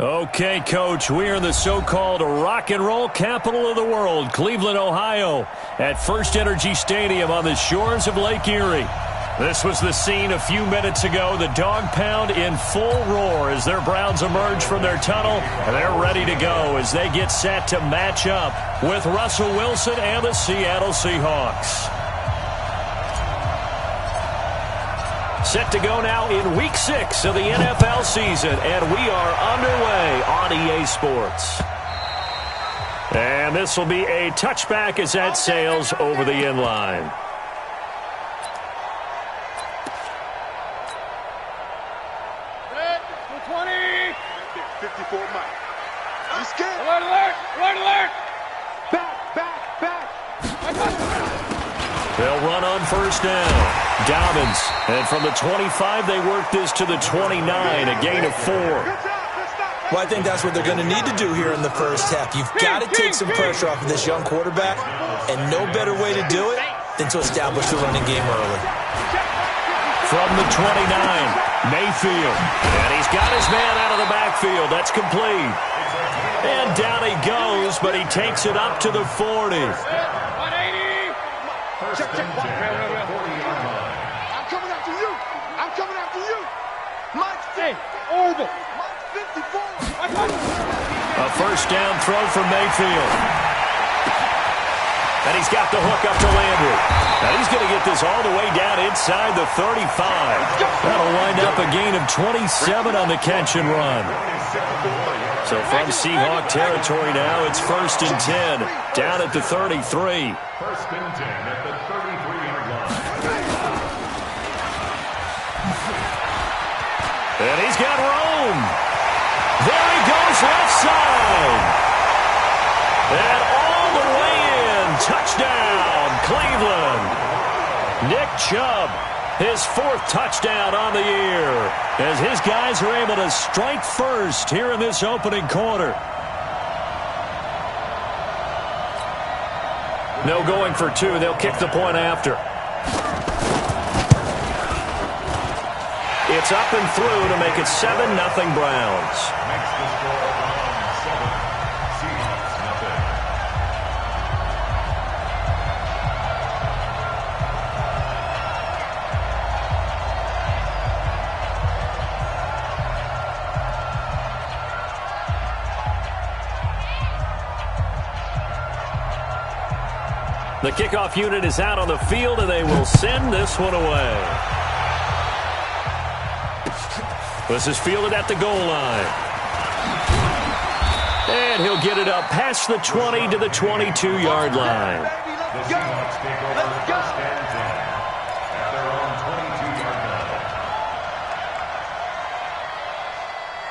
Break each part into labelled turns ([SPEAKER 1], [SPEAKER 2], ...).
[SPEAKER 1] Okay, Coach, we are in the so-called rock and roll capital of the world, Cleveland, Ohio, at First Energy Stadium on the shores of Lake Erie. This was the scene a few minutes ago, the dog pound in full roar as their Browns emerge from their tunnel, and they're ready to go as they get set to match up with Russell Wilson and the Seattle Seahawks. Set to go now in Week 6 of the NFL season, and we are underway on EA Sports. And this will be a touchback as that sails over the end line.
[SPEAKER 2] Set, 20.
[SPEAKER 3] 54 Mike. You scared?
[SPEAKER 2] Alert, alert, alert, alert.
[SPEAKER 3] Back.
[SPEAKER 1] They'll run on first down. Dobbins, and from the 25, they work this to the 29, a gain of 4.
[SPEAKER 4] Well, I think that's what they're going to need to do here in the first half. You've got to take some pressure off of this young quarterback, and no better way to do it than to establish the running game early.
[SPEAKER 1] From the 29, Mayfield, and he's got his man out of the backfield. That's complete. And down he goes, but he takes it up to the 40.
[SPEAKER 2] 180.
[SPEAKER 3] Check. I'm coming after you. Mike,
[SPEAKER 2] Hey, orbit.
[SPEAKER 3] Mike 54.
[SPEAKER 1] A first down throw from Mayfield. And he's got the hook up to Landry. Now he's going to get this all the way down inside the 35. That'll wind up a gain of 27 on the catch and run. So from Seahawk territory now, it's 1st and 10, down at the 33.
[SPEAKER 5] 1st and 10 at the 33-yard line.
[SPEAKER 1] And he's got room. There he goes, left side. And all the way in. Touchdown, Cleveland. Nick Chubb, his 4th touchdown on the year, as his guys are able to strike first here in this opening quarter. No going for 2. They'll kick the point after. It's up and through to make it 7-0 Browns.
[SPEAKER 5] Makes the score Browns 7, Seahawks nothing.
[SPEAKER 1] The kickoff unit is out on the field, and they will send this one away. This is fielded at the goal line. And he'll get it up past the 20 to the 22-yard line.
[SPEAKER 5] The Seahawks take over 1st and 10 at their own 22-yard line.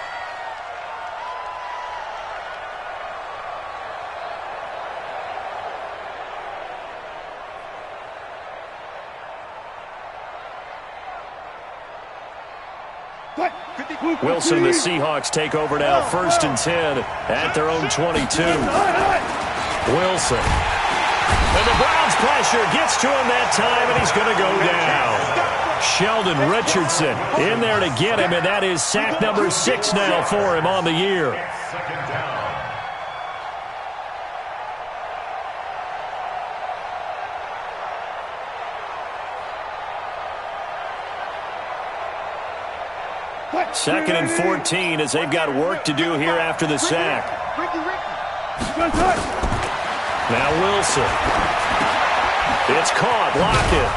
[SPEAKER 1] Wilson and the Seahawks take over now, 1st and 10 at their own 22. Wilson. And the Browns pressure gets to him that time, and he's going to go down. Sheldon Richardson in there to get him, and that is sack number 6 now for him on the year.
[SPEAKER 5] 2nd down.
[SPEAKER 1] Second and 14 as they've got work to do here after the sack. Now Wilson. It's caught. Blocked it.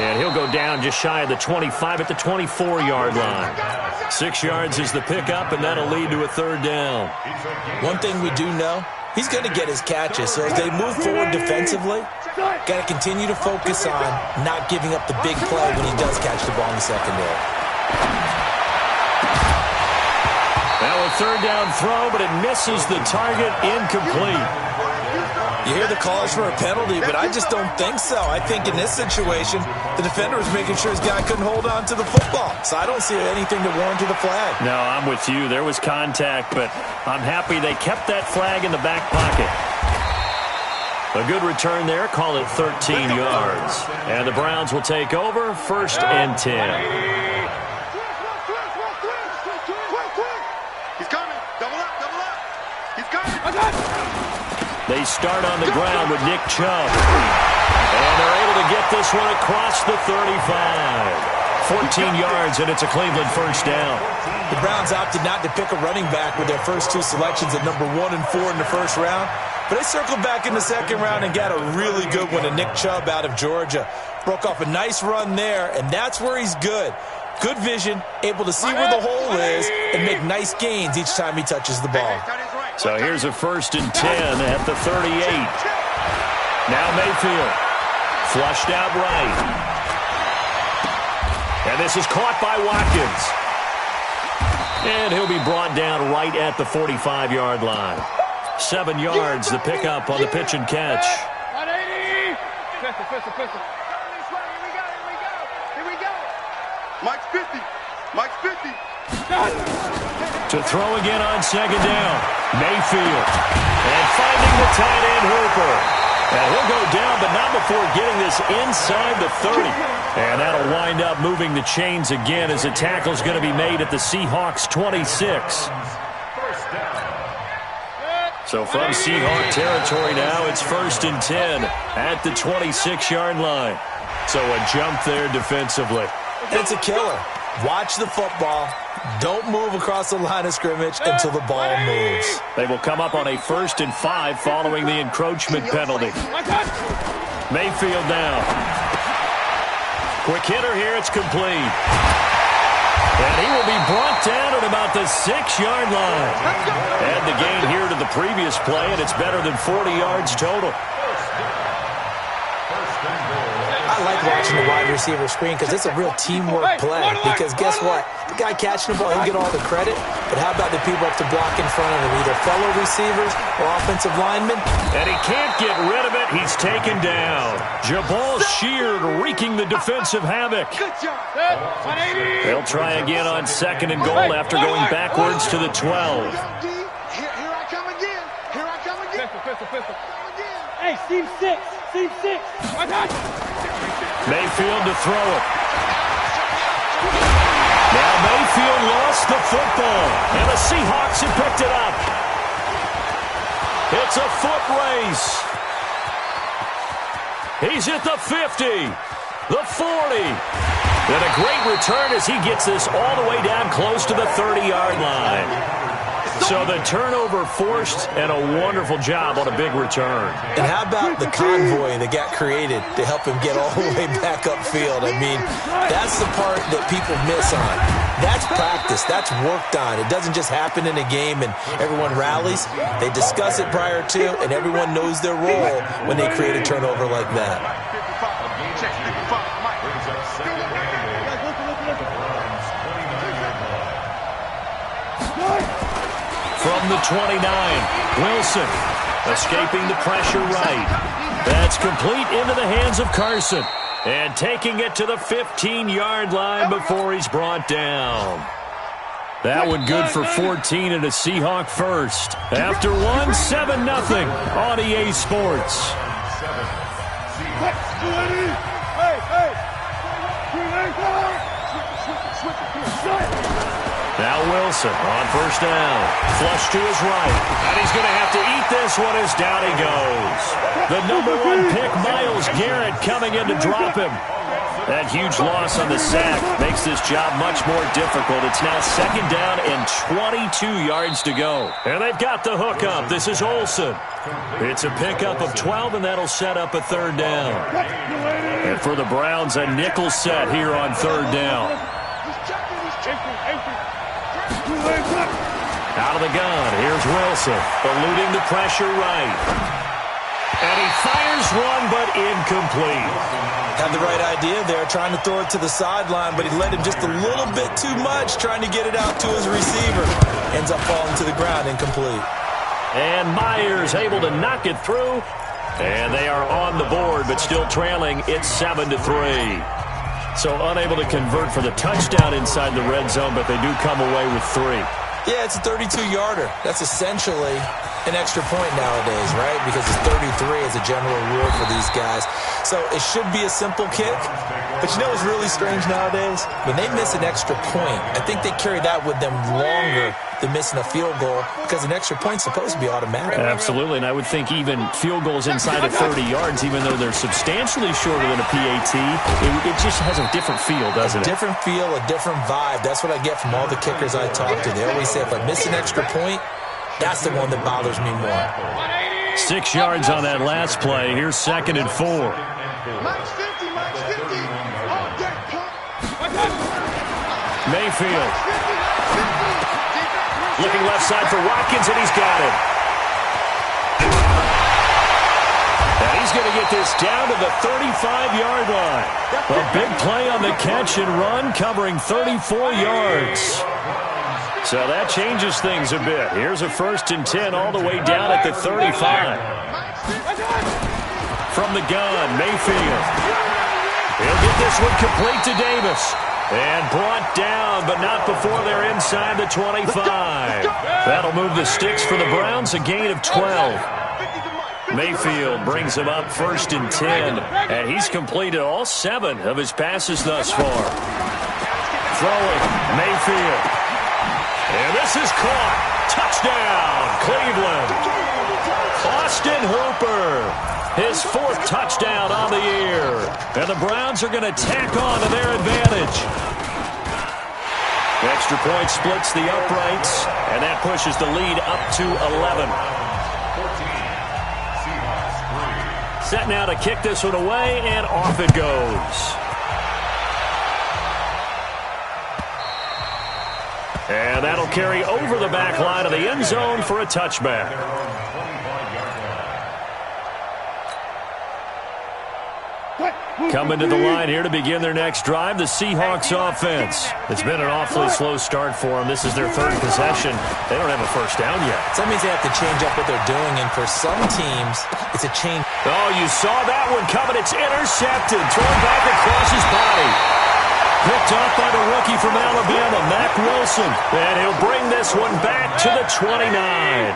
[SPEAKER 1] And he'll go down just shy of the 25 at the 24-yard line. 6 yards is the pickup, and that'll lead to a 3rd down.
[SPEAKER 4] One thing we do know, he's going to get his catches. So as they move forward defensively, got to continue to focus on not giving up the big play when he does catch the ball in the secondary.
[SPEAKER 1] Now a 3rd down throw, but it misses the target, incomplete.
[SPEAKER 4] You hear the calls for a penalty, but I just don't think so. I think in this situation, the defender was making sure his guy couldn't hold on to the football. So I don't see anything to warrant the flag.
[SPEAKER 1] No, I'm with you. There was contact, but I'm happy they kept that flag in the back pocket. A good return there. Call it 13 yards. And the Browns will take over, 1st and 10.
[SPEAKER 3] He's coming.
[SPEAKER 1] They start on the ground with Nick Chubb. And they're able to get this one across the 35. 14 yards, and it's a Cleveland first down.
[SPEAKER 4] The Browns opted not to pick a running back with their first two selections at number 1 and 4 in the first round. But they circled back in the second round and got a really good one to Nick Chubb out of Georgia. Broke off a nice run there, and that's where he's good. Good vision, able to see where the hole is, and make nice gains each time he touches the ball.
[SPEAKER 1] So here's a 1st and 10 at the 38. Now Mayfield. Flushed out right. And this is caught by Watkins. And he'll be brought down right at the 45-yard line. 7 yards, the pickup on the pitch and catch.
[SPEAKER 2] 180. Pistol.
[SPEAKER 3] Here we go. Mike's 50. Mike's 50.
[SPEAKER 1] To throw again on 2nd down. Mayfield. And finding the tight end Hooper. And he'll go down, but not before getting this inside the 30. And that'll wind up moving the chains again as a tackle's going to be made at the Seahawks 26. So from Seahawk territory now, it's 1st and 10 at the 26-yard line. So a jump there defensively.
[SPEAKER 4] It's a killer. Watch the football. Don't move across the line of scrimmage until the ball moves.
[SPEAKER 1] They will come up on a 1st and 5 following the encroachment penalty. Mayfield now. Quick hitter here. It's complete. And he will be brought down at about the 6-yard line. Add the gain here to the previous play, and it's better than 40 yards total.
[SPEAKER 4] I like watching the wide receiver screen because it's a real teamwork play. Because guess what? The guy catching the ball, he'll get all the credit. But how about the people up to block in front of him? Either fellow receivers or offensive linemen.
[SPEAKER 1] And he can't get rid of it. He's taken down. Jabal Sheard wreaking the defensive havoc.
[SPEAKER 3] Good job.
[SPEAKER 1] They'll try again on 2nd and goal after going backwards to the 12.
[SPEAKER 3] Here I come again. Here I come again.
[SPEAKER 2] Pistol. Hey, seam 6.
[SPEAKER 1] Mayfield to throw it. Now Mayfield lost the football, and the Seahawks have picked it up. It's a foot race. He's at the 50, the 40. And a great return as he gets this all the way down close to the 30-yard line. So the turnover forced, and a wonderful job on a big return.
[SPEAKER 4] And how about the convoy that got created to help him get all the way back upfield? I mean, that's the part that people miss on. That's practice. That's worked on. It doesn't just happen in a game and everyone rallies. They discuss it prior to, and everyone knows their role when they create a turnover like that.
[SPEAKER 1] From the 29, Wilson escaping the pressure right. That's complete into the hands of Carson. And taking it to the 15-yard line before he's brought down. That one good for 14 and a Seahawk first. After 7-0 on EA Sports. Now Wilson on 1st down. Flush to his right. And he's going to have to eat this one as down he goes. The number 1 pick, Myles Garrett, coming in to drop him. That huge loss on the sack makes this job much more difficult. It's now 2nd down and 22 yards to go. And they've got the hook up. This is Olsen. It's a pickup of 12, and that'll set up a 3rd down. And for the Browns, a nickel set here on 3rd down. Out of the gun, here's Wilson, eluding the pressure right. And he fires one, but incomplete.
[SPEAKER 4] Had the right idea there, trying to throw it to the sideline, but he led him just a little bit too much, trying to get it out to his receiver. Ends up falling to the ground, incomplete.
[SPEAKER 1] And Myers able to knock it through. And they are on the board, but still trailing. It's 7-3. So unable to convert for the touchdown inside the red zone, but they do come away with 3.
[SPEAKER 4] Yeah, it's a 32-yarder. That's essentially an extra point nowadays, right? Because it's 33 as a general rule for these guys. So it should be a simple kick. But you know what's really strange nowadays? When they miss an extra point, I think they carry that with them longer than missing a field goal because an extra point's supposed to be automatic.
[SPEAKER 1] Absolutely, and I would think even field goals inside of 30 yards, even though they're substantially shorter than a PAT, it just has a different feel, doesn't it?
[SPEAKER 4] A different feel, a different vibe. That's what I get from all the kickers I talk to. They always say if I miss an extra point, that's the one that bothers me more.
[SPEAKER 1] 6 yards on that last play. Here's 2nd and 4.
[SPEAKER 3] Max 50, Max 50. Oh, great punt.
[SPEAKER 1] Mayfield. Looking left side for Watkins, and he's got it. And he's going to get this down to the 35-yard line. A big play on the catch and run, covering 34 yards. So that changes things a bit. Here's a 1st and 10 all the way down at the 35. From the gun, Mayfield. He'll get this one complete to Davis. And brought down, but not before they're inside the 25. That'll move the sticks for the Browns, a gain of 12. Mayfield brings him up 1st and 10. And he's completed all 7 of his passes thus far. Throwing, Mayfield. And this is caught. Touchdown, Cleveland. Austin Hooper. His 4th touchdown on the year. And the Browns are going to tack on to their advantage. Extra point splits the uprights, and that pushes the lead up to 11.
[SPEAKER 5] 14, Seahawks 3.
[SPEAKER 1] Set now to kick this one away, and off it goes. And that'll carry over the back line of the end zone for a touchback. Coming to the line here to begin their next drive, the Seahawks offense. It's been an awfully slow start for them. This is their 3rd possession. They don't have a 1st down yet.
[SPEAKER 4] So that means they have to change up what they're doing, and for some teams, it's a change.
[SPEAKER 1] Oh, you saw that one coming. It's intercepted. Thrown back across his body. Picked up by the rookie from Alabama, Mack Wilson. And he'll bring this one back to the 29.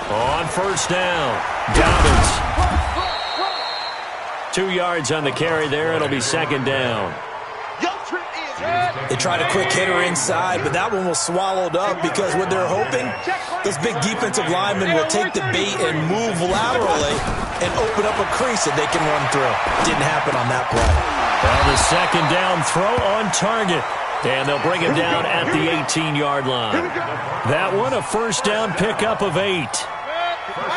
[SPEAKER 1] On 1st down, Dobbins. 2 yards on the carry there. It'll be 2nd down.
[SPEAKER 4] They tried a quick hitter inside, but that one was swallowed up because what they're hoping, those big defensive linemen will take the bait and move laterally and open up a crease that they can run through. Didn't happen on that play.
[SPEAKER 1] Well, the 2nd down throw on target. And they'll bring him down at the 18-yard line. That one, a 1st down pickup of 8.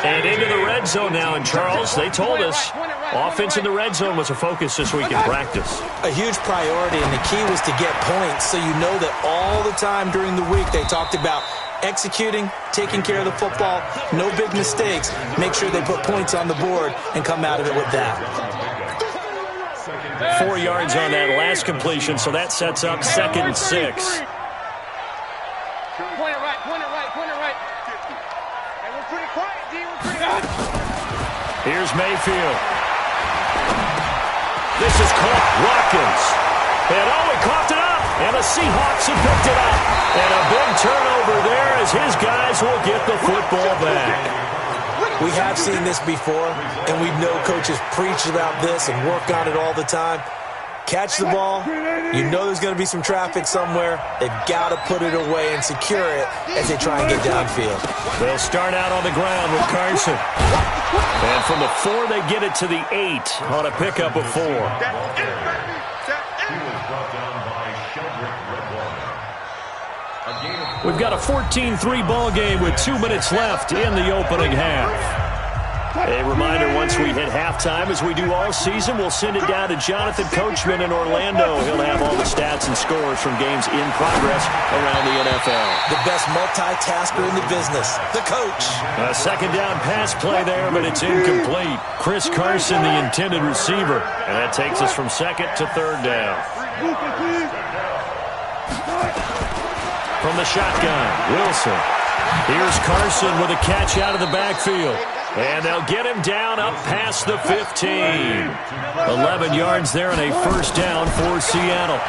[SPEAKER 1] And into the red zone now. And, Charles, they told us offense in the red zone was a focus this week in practice.
[SPEAKER 4] A huge priority, and the key was to get points. So you know that all the time during the week they talked about executing, taking care of the football, no big mistakes. Make sure they put points on the board and come out of it with that.
[SPEAKER 1] 4 yards on that last completion, so that sets up 2nd and 6.
[SPEAKER 2] Point it right, point it right, point it right. Hey, we're pretty quiet, D. We're pretty quiet.
[SPEAKER 1] Here's Mayfield. This is caught. Watkins. And he coughed it up. And the Seahawks have picked it up. And a big turnover there as his guys will get the football back.
[SPEAKER 4] We have seen this before, and we know coaches preach about this and work on it all the time. Catch the ball. You know there's going to be some traffic somewhere. They've got to put it away and secure it as they try and get downfield.
[SPEAKER 1] They'll start out on the ground with Carson. And from the 4, they get it to the 8 on a pickup of 4.
[SPEAKER 5] He was brought down by Sheldrick Redwater.
[SPEAKER 1] We've got a 14-3 ball game with 2 minutes left in the opening half. A reminder, once we hit halftime, as we do all season, we'll send it down to Jonathan Coachman in Orlando. He'll have all the stats and scores from games in progress around the NFL.
[SPEAKER 4] The best multitasker in the business, the coach.
[SPEAKER 1] A 2nd down pass play there, but it's incomplete. Chris Carson, the intended receiver. And that takes us from 2nd to 3rd down. From the shotgun, Wilson. Here's Carson with a catch out of the backfield. And they'll get him down up past the 15. 11 yards there and a 1st down for Seattle.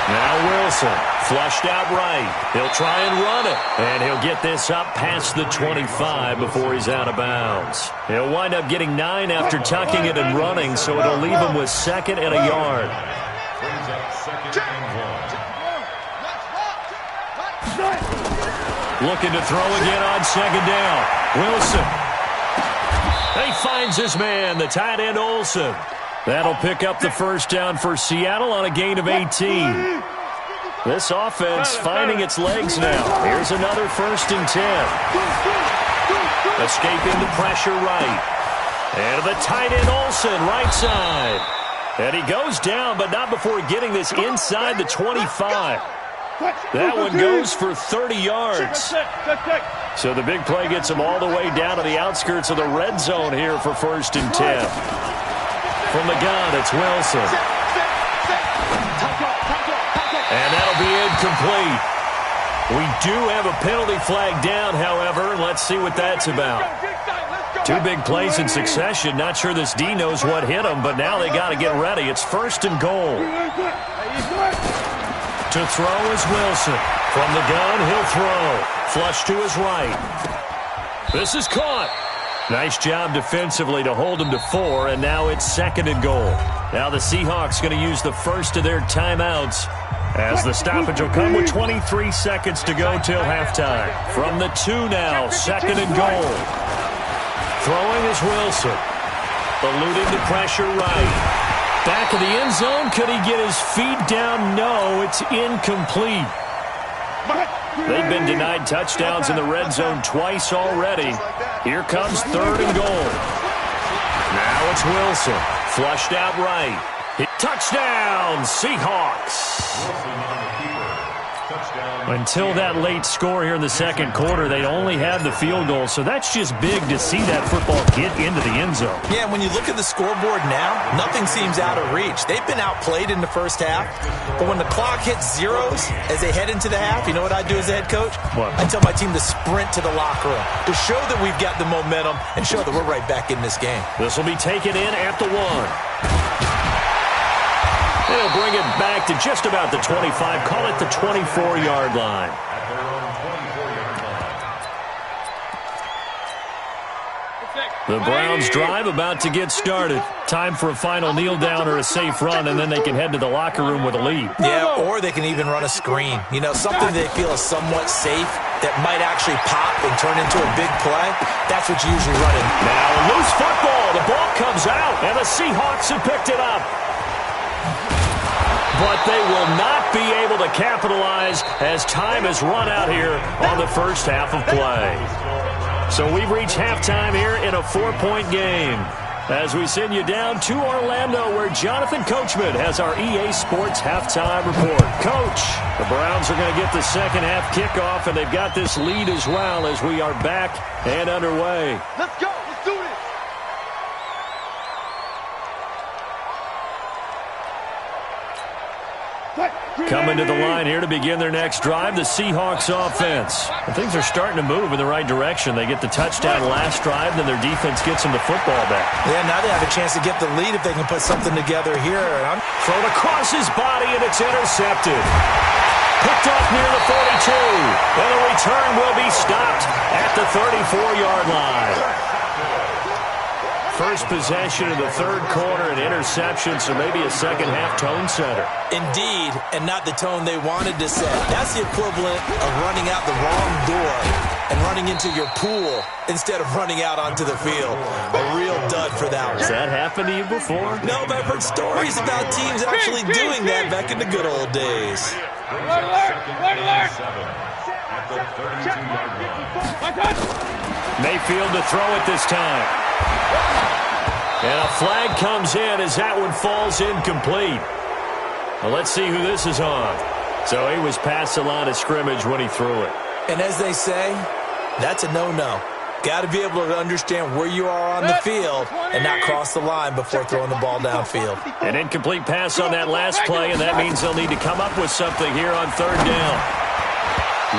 [SPEAKER 1] Now Wilson, flushed out right. He'll try and run it, and he'll get this up past the 25 before he's out of bounds. He'll wind up getting 9 after tucking it and running, so it'll leave him with 2nd and a yard.
[SPEAKER 5] Brings up 2nd and 1.
[SPEAKER 1] Looking to throw again on 2nd down. Wilson. He finds his man, the tight end Olsen. That'll pick up the first down for Seattle on a gain of 18. This offense finding its legs now. Here's another 1st and 10. Escaping the pressure right. And the tight end Olsen, right side. And he goes down, but not before getting this inside the 25. That one goes for 30 yards. So the big play gets him all the way down to the outskirts of the red zone here for 1st and 10. From the gun, it's Wilson. And that'll be incomplete. We do have a penalty flag down, however. Let's see what that's about. 2 big plays in succession. Not sure this D knows what hit him, but now they got to get ready. It's 1st and goal. To throw is Wilson. From the gun, he'll throw. Flush to his right. This is caught. Nice job defensively to hold him to 4, and now it's 2nd and goal. Now the Seahawks going to use the first of their timeouts as the stoppage will come with 23 seconds to go till halftime. From the 2 now, 2nd and goal. Throwing is Wilson. Eluding the pressure right. Back of the end zone. Could he get his feet down? No, it's incomplete. They've been denied touchdowns in the red zone twice already. Here comes 3rd and goal. Now it's Wilson. Flushed out right. Touchdown, Seahawks. Until that late score here in the second quarter, they only had the field goal, so that's just big to see that football get into the end zone.
[SPEAKER 4] Yeah, when you look at the scoreboard now, nothing seems out of reach. They've been outplayed in the first half, but when the clock hits zeros as they head into the half, you know what I do as a head coach?
[SPEAKER 1] What?
[SPEAKER 4] I tell my team to sprint to the locker room to show that we've got the momentum and show that we're right back in this game.
[SPEAKER 1] This will be taken in at the 1. They'll bring it back to just about the 25. Call it the 24-yard line. The Browns drive about to get started. Time for a final kneel down or a safe run, and then they can head to the locker room with a lead.
[SPEAKER 4] Yeah, or they can even run a screen. You know, something they feel is somewhat safe that might actually pop and turn into a big play. That's what you usually run in.
[SPEAKER 1] Now a loose football. The ball comes out, and the Seahawks have picked it up. But they will not be able to capitalize as time has run out here on the first half of play. So we've reached halftime here in a 4-point game. As we send you down to Orlando, where Jonathan Coachman has our EA Sports halftime report. Coach, the Browns are going to get the second half kickoff, and they've got this lead as well as we are back and underway.
[SPEAKER 2] Let's go. Let's do this.
[SPEAKER 1] Coming to the line here to begin their next drive, the Seahawks offense. And things are starting to move in the right direction. They get the touchdown last drive, then their defense gets them the football back.
[SPEAKER 4] Yeah, now they have a chance to get the lead if they can put something together here.
[SPEAKER 1] Thrown across his body, and it's intercepted. Picked off near the 42. And the return will be stopped at the 34-yard line. First possession of the third quarter, an interception, so maybe a second-half tone setter.
[SPEAKER 4] Indeed, and not the tone they wanted to set. That's the equivalent of running out the wrong door and running into your pool instead of running out onto the field. A real dud for that one.
[SPEAKER 1] Has that happened to you before?
[SPEAKER 4] No, but I've heard stories about teams actually doing that back in the good old days.
[SPEAKER 2] Red alert! Red alert!
[SPEAKER 5] At the 32-yard line.
[SPEAKER 1] Mayfield to throw it this time. And a flag comes in as that one falls incomplete. Well, let's see who this is on. So he was past the line of scrimmage when he threw it.
[SPEAKER 4] And as they say, that's a no-no. Got to be able to understand where you are on the field and not cross the line before throwing the ball downfield.
[SPEAKER 1] An incomplete pass on that last play, and that means they'll need to come up with something here on third down.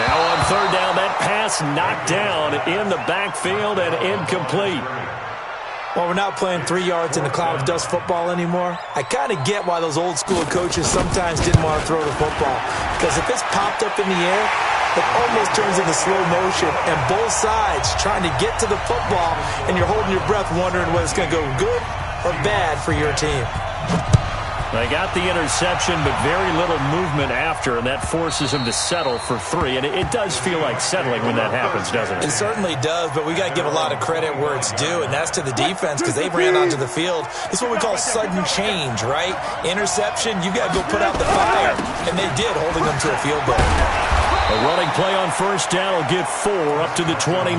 [SPEAKER 1] Now on third down, that pass knocked down in the backfield and incomplete.
[SPEAKER 4] Well, we're not playing 3 yards in a cloud of dust football anymore. I kind of get why those old school coaches sometimes didn't want to throw the football. Because if it's popped up in the air, it almost turns into slow motion. And both sides trying to get to the football, and you're holding your breath wondering whether it's going to go good or bad for your team.
[SPEAKER 1] They got the interception, but very little movement after, and that forces them to settle for 3. And it does feel like settling when that happens, doesn't it?
[SPEAKER 4] It certainly does, but we got to give a lot of credit where it's due, and that's to the defense because they ran onto the field. It's what we call sudden change, right? Interception, you got to go put out the fire, and they did, holding them to a field goal.
[SPEAKER 1] A running play on first down will get 4 up to the 29.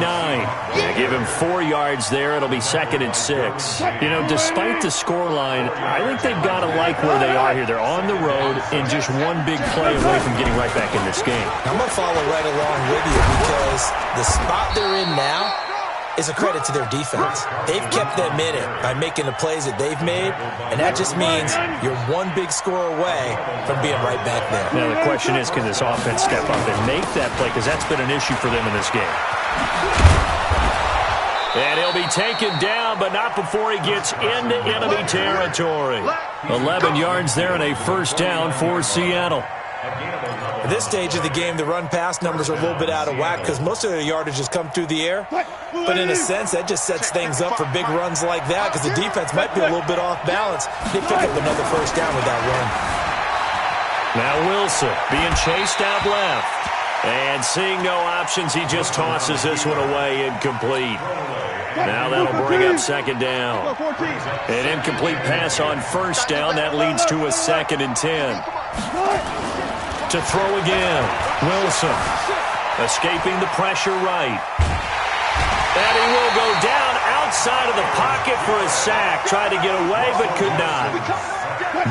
[SPEAKER 1] They give him 4 yards there. It'll be 2nd and 6. You know, despite the scoreline, I think they've got to like where they are here. They're on the road and just one big play away from getting right back in this game.
[SPEAKER 4] I'm going to follow right along with you because the spot they're in now is a credit to their defense. They've kept them in it by making the plays that they've made, and that just means you're one big score away from being right back there.
[SPEAKER 1] Now, the question is, can this offense step up and make that play? Because that's been an issue for them in this game. And he'll be taken down, but not before he gets into enemy territory. 11 yards there and a first down for Seattle.
[SPEAKER 4] At this stage of the game, the run-pass numbers are a little bit out of whack because most of their yardage has come through the air. But in a sense, that just sets things up for big runs like that because the defense might be a little bit off balance. They pick up another first down with that run.
[SPEAKER 1] Now Wilson being chased out left. And seeing no options, he just tosses this one away, incomplete. Now that'll bring up 2nd down. An incomplete pass on first down. That leads to a 2nd and 10. To throw again. Wilson escaping the pressure right. And he will go down outside of the pocket for a sack. Tried to get away, but could not.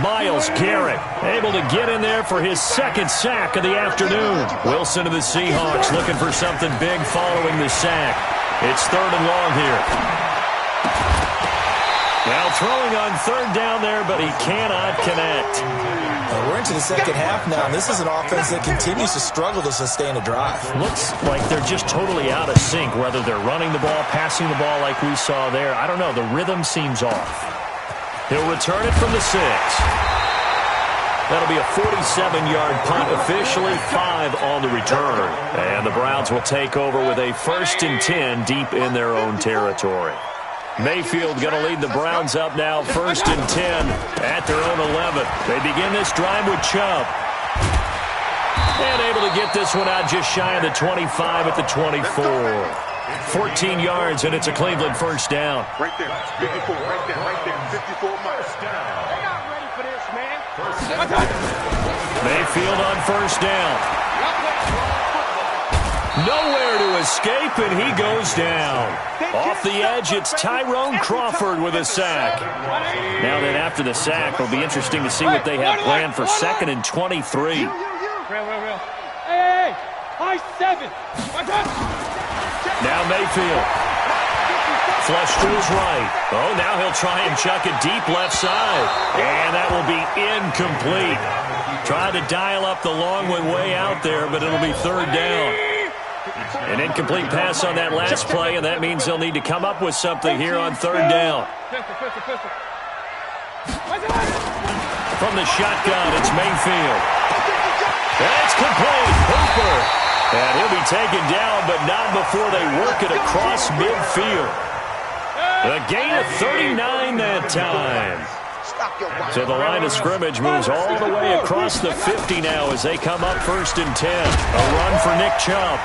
[SPEAKER 1] Myles Garrett able to get in there for his 2nd sack of the afternoon. Wilson of the Seahawks looking for something big following the sack. It's 3rd and long here. Now throwing on 3rd down there, but he cannot connect.
[SPEAKER 4] We're into the second half now, and this is an offense that continues to struggle to sustain a drive.
[SPEAKER 1] Looks like they're just totally out of sync, whether they're running the ball, passing the ball like we saw there. I don't know. The rhythm seems off. He'll return it from the 6. That'll be a 47-yard punt, officially 5 on the return. And the Browns will take over with a 1st and 10 deep in their own territory. Mayfield going to lead the Browns up now, 1st and 10 at their own 11. They begin this drive with Chubb. And able to get this one out just shy of the 25 at the 24. 14 yards, and it's a Cleveland first down.
[SPEAKER 3] Right there, 54, right there, 54 miles.
[SPEAKER 2] They're not ready for this, man.
[SPEAKER 1] Mayfield on first down. Nowhere to escape, and he goes down. Off the edge, it's Tyrone Crawford with a sack. Now then, after the sack, it'll be interesting to see what they have planned for 2nd and 23.
[SPEAKER 2] Real. Hey, high 7.
[SPEAKER 1] Now Mayfield. Flush to his right. Oh, now he'll try and chuck it deep left side. And that will be incomplete. Tried to dial up the long one way out there, but it'll be 3rd down. An incomplete pass on that last play, and that means they'll need to come up with something here on 3rd down. From the shotgun, it's Mayfield. And it's complete. Hooper. And he'll be taken down, but not before they work it across midfield. A gain of 39 that time. So the line of scrimmage moves all the way across the 50 now as they come up 1st and 10. A run for Nick Chubb.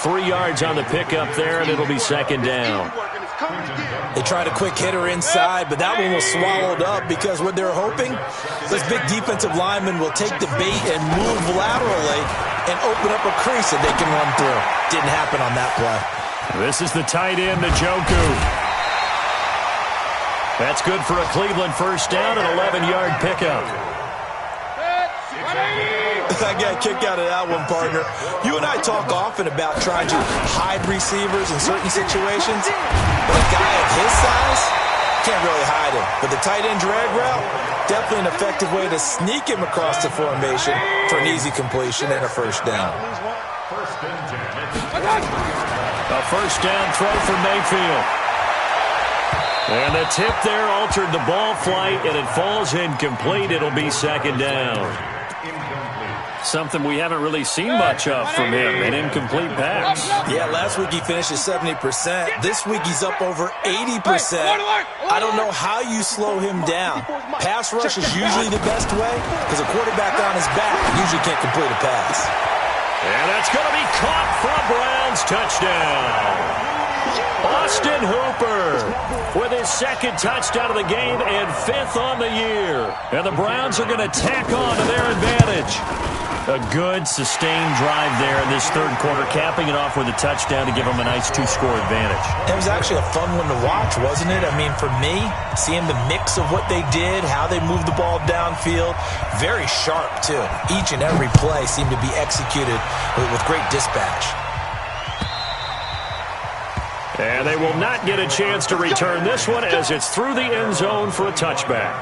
[SPEAKER 1] 3 yards on the pickup there, and it'll be 2nd down.
[SPEAKER 4] They tried a quick hitter inside, but that one was swallowed up because what they're hoping, this big defensive lineman will take the bait and move laterally and open up a crease that they can run through. Didn't happen on that play.
[SPEAKER 1] This is the tight end, Njoku. That's good for a Cleveland first down, an 11-yard pickup.
[SPEAKER 4] I got a kick out of that one, partner. You and I talk often about trying to hide receivers in certain situations, but a guy of his size can't really hide him. But the tight end drag route, definitely an effective way to sneak him across the formation for an easy completion and a first down.
[SPEAKER 1] A first down throw for Mayfield. And the tip there altered the ball flight, and it falls incomplete. It'll be second down. Something we haven't really seen much of from him, an incomplete pass.
[SPEAKER 4] Yeah, last week he finished at 70%. This week he's up over 80%. I don't know how you slow him down. Pass rush is usually the best way because a quarterback on his back usually can't complete a pass.
[SPEAKER 1] And that's going to be caught for a Browns touchdown. Austin Hooper with his second touchdown of the game and 5th on the year. And the Browns are going to tack on to their advantage. A good, sustained drive there in this third quarter, capping it off with a touchdown to give them a nice 2-score advantage.
[SPEAKER 4] It was actually a fun one to watch, wasn't it? I mean, for me, seeing the mix of what they did, how they moved the ball downfield, very sharp, too. Each and every play seemed to be executed with great dispatch.
[SPEAKER 1] And they will not get a chance to return this one as it's through the end zone for a touchback.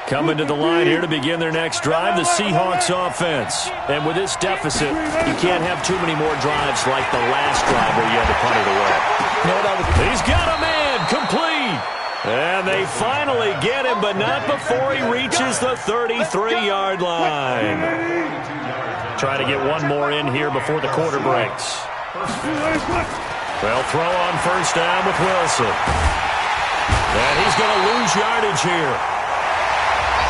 [SPEAKER 1] Coming to the line here to begin their next drive, the Seahawks offense. And with this deficit, you can't have too many more drives like the last drive where you had to punt it away. He's got a man, complete. And they finally get him, but not before he reaches the 33-yard line. Trying to get one more in here before the quarter breaks. Well, throw on first down with Wilson. And he's going to lose yardage here,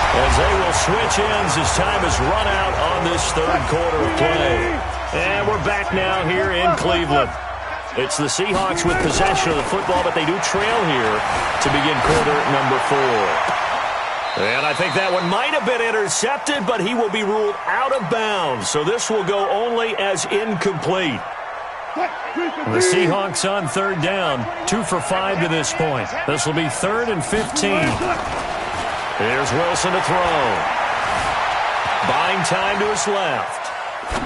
[SPEAKER 1] as they will switch ends as time has run out on this third quarter of play. And we're back now here in Cleveland. It's the Seahawks with possession of the football, but they do trail here to begin quarter number 4. And I think that one might have been intercepted, but he will be ruled out of bounds. So this will go only as incomplete. The Seahawks on third down, 2 for 5 to this point. This will be 3rd and 15. Here's Wilson to throw. Buying time to his left.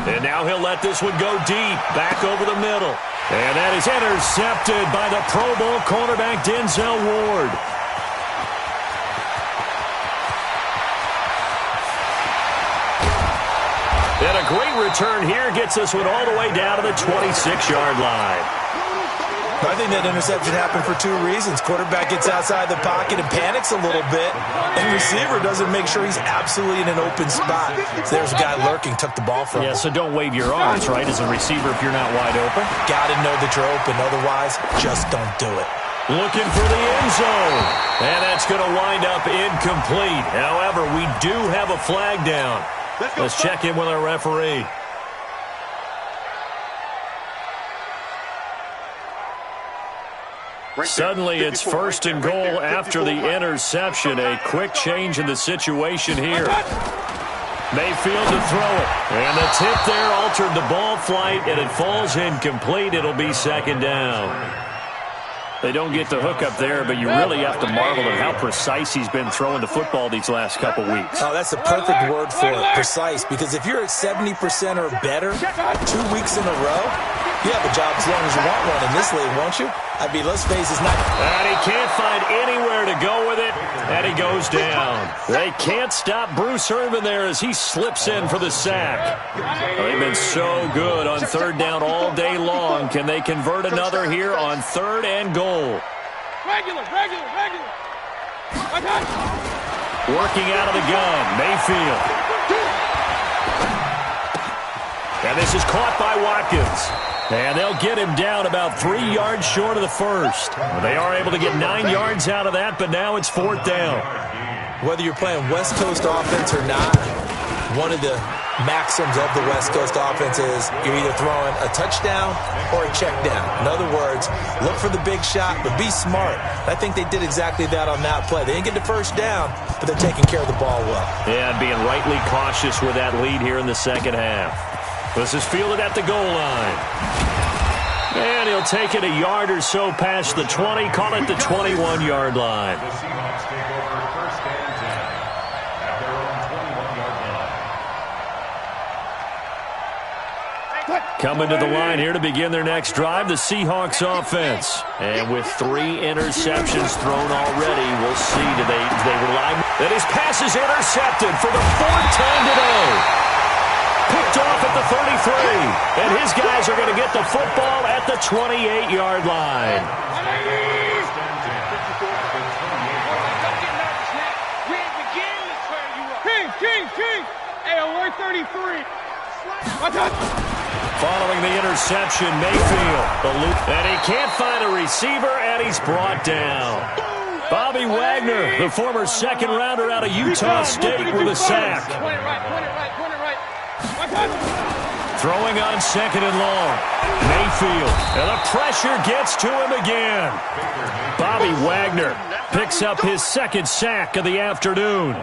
[SPEAKER 1] And now he'll let this one go deep, back over the middle. And that is intercepted by the Pro Bowl cornerback Denzel Ward. And a great return here gets this one all the way down to the 26-yard line.
[SPEAKER 4] I think that interception happened for 2 reasons. Quarterback gets outside the pocket and panics a little bit, and receiver doesn't make sure he's absolutely in an open spot. So there's a guy lurking, took the ball from him.
[SPEAKER 1] Yeah, so don't wave your arms, right, as a receiver if you're not wide open.
[SPEAKER 4] Got to know that you're open. Otherwise, just don't do it.
[SPEAKER 1] Looking for the end zone. And that's going to wind up incomplete. However, we do have a flag down. Let's check in with our referee. Suddenly, it's 1st and goal after the interception. A quick change in the situation here. Mayfield to throw it. And the tip there altered the ball flight, and it falls incomplete. It'll be 2nd down. They don't get the hook up there, but you really have to marvel at how precise he's been throwing the football these last couple weeks.
[SPEAKER 4] Oh, that's a perfect word for it, precise, because if you're at 70% or better 2 weeks in a row, you have a job as long as you want one in this league, won't you? I mean, let's face it, it's not...
[SPEAKER 1] And he can't find anywhere to go with it, and he goes down. They can't stop Bruce Irvin there as he slips in for the sack. They've been so good on third down all day long. Can they convert another here on 3rd and goal?
[SPEAKER 2] Regular.
[SPEAKER 1] Working out of the gun, Mayfield. And this is caught by Watkins. And they'll get him down about 3 yards short of the first. They are able to get 9 yards out of that, but now it's 4th down.
[SPEAKER 4] Whether you're playing West Coast offense or not, one of the maxims of the West Coast offense is you're either throwing a touchdown or a check down. In other words, look for the big shot, but be smart. I think they did exactly that on that play. They didn't get the first down, but they're taking care of the ball well.
[SPEAKER 1] Yeah, being rightly cautious with that lead here in the second half. This is fielded at the goal line. And he'll take it a yard or so past the 20, call it the 21-yard line.
[SPEAKER 5] The Seahawks take over 1st and 10 at their own 21-yard line.
[SPEAKER 1] Coming to the line here to begin their next drive, the Seahawks offense. And with 3 interceptions thrown already, we'll see, do they rely? That his pass is intercepted for the 4th time today. Picked off at the 33. And his guys are going to get the football at the 28-yard line.
[SPEAKER 2] King. Hey, alert 33.
[SPEAKER 1] Following the interception, Mayfield. The loop, and he can't find a receiver, and he's brought down. Bobby Wagner, the former second-rounder out of Utah State, with a sack.
[SPEAKER 2] Point it right.
[SPEAKER 1] Throwing on second and long. Mayfield, and the pressure gets to him again. Bobby Wagner picks up his second sack of the afternoon.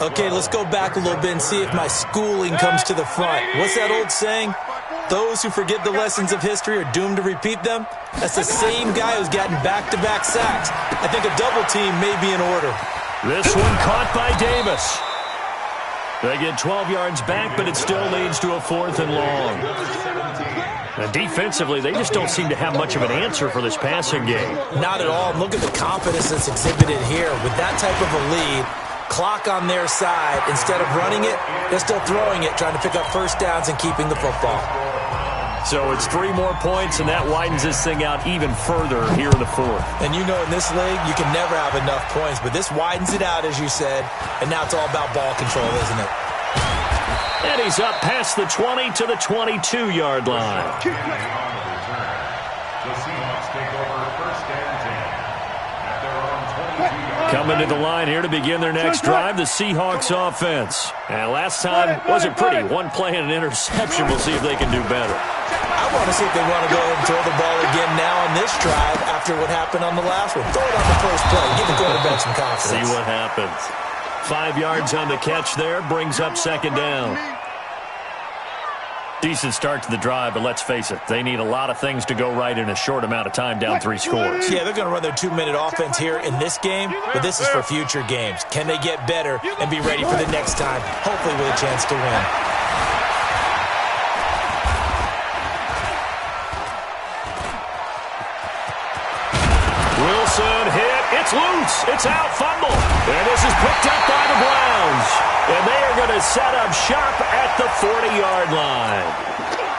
[SPEAKER 4] Okay, let's go back a little bit and see if my schooling comes to the front. What's that old saying? Those who forget the lessons of history are doomed to repeat them. That's the same guy who's gotten back-to-back sacks. I think a double team may be in order.
[SPEAKER 1] This one caught by Davis. They get 12 yards back, but it still leads to a 4th and long. And defensively, they just don't seem to have much of an answer for this passing game.
[SPEAKER 4] Not at all. Look at the confidence that's exhibited here. With that type of a lead, clock on their side, instead of running it, they're still throwing it, trying to pick up first downs and keeping the football.
[SPEAKER 1] So it's 3 more points, and that widens this thing out even further here in the 4th.
[SPEAKER 4] And you know in this league, you can never have enough points, but this widens it out, as you said, and now it's all about ball control, isn't it?
[SPEAKER 1] And he's up past the 20 to the 22-yard line.
[SPEAKER 5] The Seahawks take over first and 10 at their own 22-yard line.
[SPEAKER 1] Coming to the line here to begin their next drive, the Seahawks offense. And last time wasn't pretty. One play and an interception. We'll see if they can do better.
[SPEAKER 4] I want to see if they want to go ahead and throw the ball again now on this drive after what happened on the last one. Throw it on the first play. Give the quarterback some confidence.
[SPEAKER 1] See what happens. 5 yards on the catch there. Brings up second down. Decent start to the drive, but let's face it, they need a lot of things to go right in a short amount of time, down 3 scores.
[SPEAKER 4] Yeah, they're going to run their 2-minute offense here in this game, but this is for future games. Can they get better and be ready for the next time, hopefully with a chance to win?
[SPEAKER 1] Wilson hit. It's loose. It's out. Fumble. And this is picked up by the Browns. And they are going to set up shop at the 40-yard line.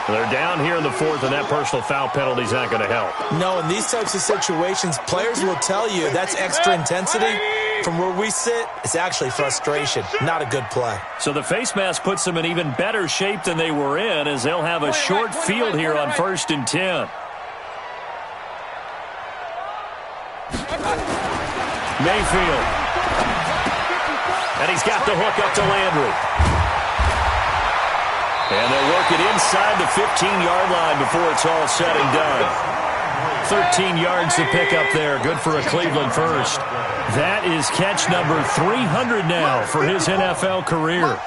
[SPEAKER 1] They're down here in the 4th, and that personal foul penalty is not going to help.
[SPEAKER 4] No, in these types of situations, players will tell you that's extra intensity. From where we sit, it's actually frustration. Not a good play.
[SPEAKER 1] So the face mask puts them in even better shape than they were in, as they'll have a short field here on 1st and 10. Mayfield. And he's got the hook up to Landry. And they'll work it inside the 15-yard line before it's all said and done. 13 yards to pick up there. Good for a Cleveland first. That is catch number 300 now for his NFL career.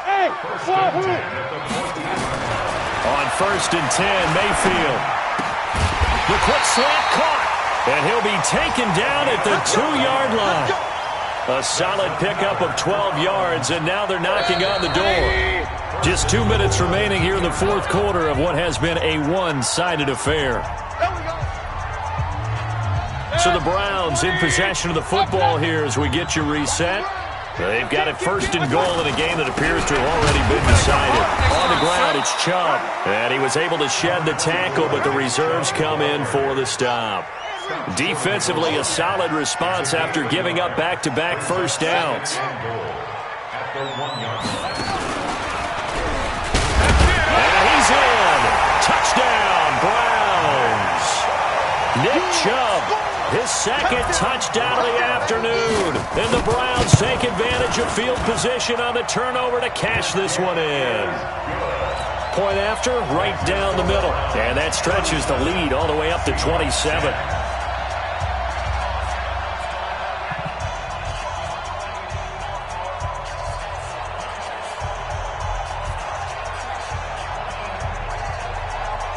[SPEAKER 1] On 1st and 10, Mayfield. The quick slant caught. And he'll be taken down at the 2-yard line. A solid pickup of 12 yards, and now they're knocking on the door. Just 2 minutes remaining here in the 4th quarter of what has been a one-sided affair. So the Browns in possession of the football here as we get you reset. They've got it 1st and goal in a game that appears to have already been decided. On the ground, it's Chubb. And he was able to shed the tackle, but the reserves come in for the stop. Defensively, a solid response after giving up back-to-back first downs. And he's in. Touchdown, Browns. Nick Chubb, his second touchdown of the afternoon. And the Browns take advantage of field position on the turnover to cash this one in. Point after, right down the middle. And that stretches the lead all the way up to 27.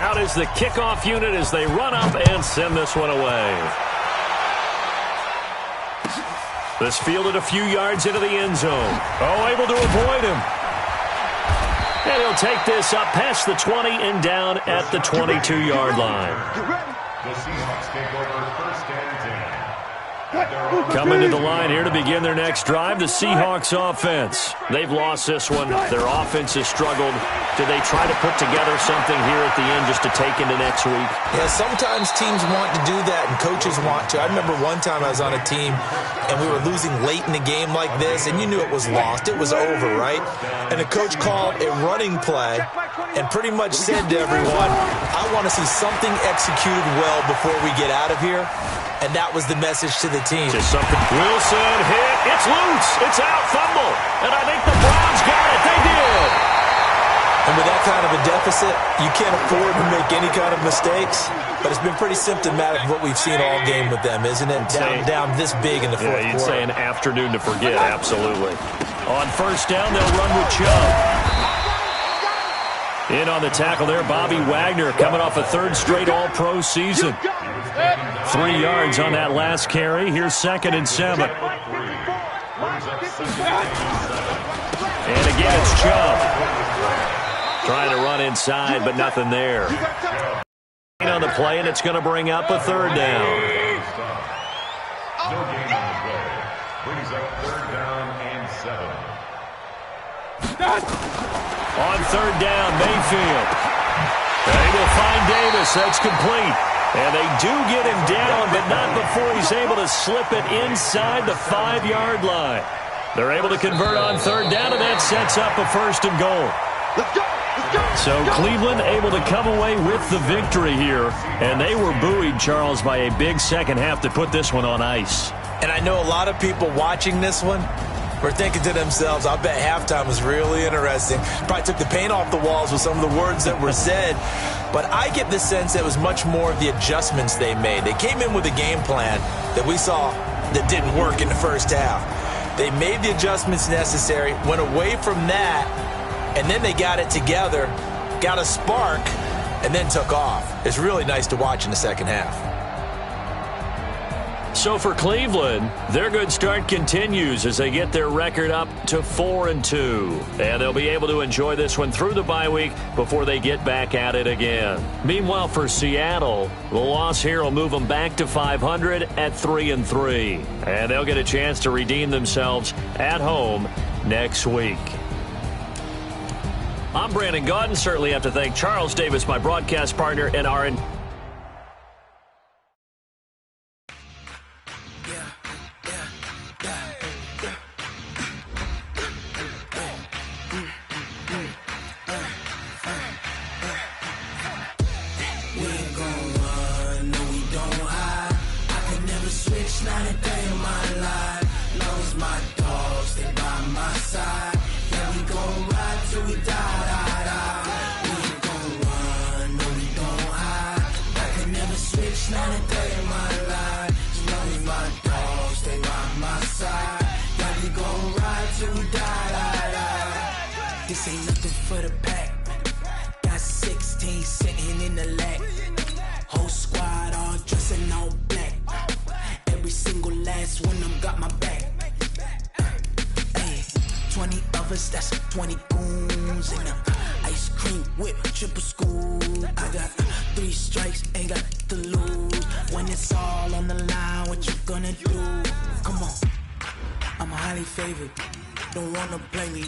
[SPEAKER 1] Out is the kickoff unit as they run up and send this one away. This fielded a few yards into the end zone. Oh, able to avoid him. And he'll take this up past the 20 and down at the 22-yard line.
[SPEAKER 5] The Seahawks take over 1st and 10
[SPEAKER 1] Coming to the line here to begin their next drive, the Seahawks offense. They've lost this one. Their offense has struggled. Do they try to put together something here at the end just to take into next week?
[SPEAKER 4] Yeah, sometimes teams want to do that and coaches want to. I remember one time I was on a team and we were losing late in a game like this, and you knew it was lost. It was over, right? And the coach called a running play and pretty much said to everyone, I want to see something executed well before we get out of here. And that was the message to the team.
[SPEAKER 1] Just something. Wilson hit. It's loose. It's out. Fumble. And I think the Browns got it. They did.
[SPEAKER 4] And with that kind of a deficit, you can't afford to make any kind of mistakes. But it's been pretty symptomatic of what we've seen all game with them, isn't it? Down this big in the fourth quarter.
[SPEAKER 1] You'd say an afternoon to forget. Absolutely. On first down, they'll run with Chubb. In on the tackle there, Bobby Wagner coming off a third straight All-Pro season. 3 yards on that last carry. Here's 2nd and 7. And again, it's Chubb. Trying to run inside, but nothing there. On the play, and it's going to bring up a 3rd down.
[SPEAKER 5] No gain on the play. Brings up 3rd down and 7.
[SPEAKER 1] On 3rd down, Mayfield. They will find Davis. That's complete. And they do get him down, but not before he's able to slip it inside the 5-yard line. They're able to convert on 3rd down, and that sets up a 1st and goal. So Cleveland able to come away with the victory here, and they were buoyed, Charles, by a big second half to put this one on ice.
[SPEAKER 4] And I know a lot of people watching this one were thinking to themselves, I bet halftime was really interesting. Probably took the paint off the walls with some of the words that were said. But I get the sense that it was much more of the adjustments they made. They came in with a game plan that we saw that didn't work in the first half. They made the adjustments necessary, went away from that, and then they got it together, got a spark, and then took off. It's really nice to watch in the second half.
[SPEAKER 1] So for Cleveland, their good start continues as they get their record up to 4-2. And they'll be able to enjoy this one through the bye week before they get back at it again. Meanwhile, for Seattle, the loss here will move them back to 500 at 3-3. And they'll get a chance to redeem themselves at home next week. I'm Brandon Gaudin. Certainly have to thank Charles Davis, my broadcast partner, and our
[SPEAKER 6] This ain't nothing for the pack. Got 16 sitting in the lag. Whole squad all dressing all black. Every single last one of them got my back. Hey, 20 of us, that's 20 goons in the ice cream whip, triple scoop. I got 3 strikes, ain't got to lose. When it's all on the line, what you gonna do? Come on, I'm highly favored. Don't wanna play me,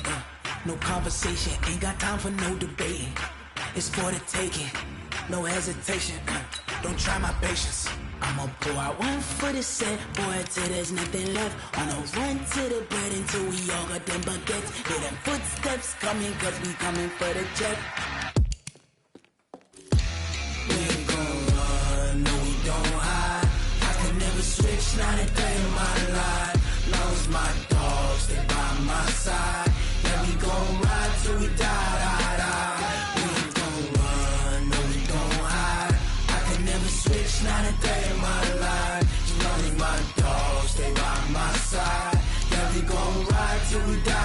[SPEAKER 6] no conversation, ain't got time for no debating. It's for the taking, no hesitation. Don't try my patience. I'ma pour out one for the set, boy, till there's nothing left. On a run to the bread until we all got them baguettes. Hear them footsteps coming, cause we coming for the jet. We ain't gon' run, no we don't hide. I can never switch, not a day in my life. Long as my dogs stay by my side. Yeah, we gon' ride till we die, die, die. We ain't gon' run, no we don't hide. I can never switch, not a day in my life. As long as my dogs stay by my side. Yeah, we gon' ride till we die.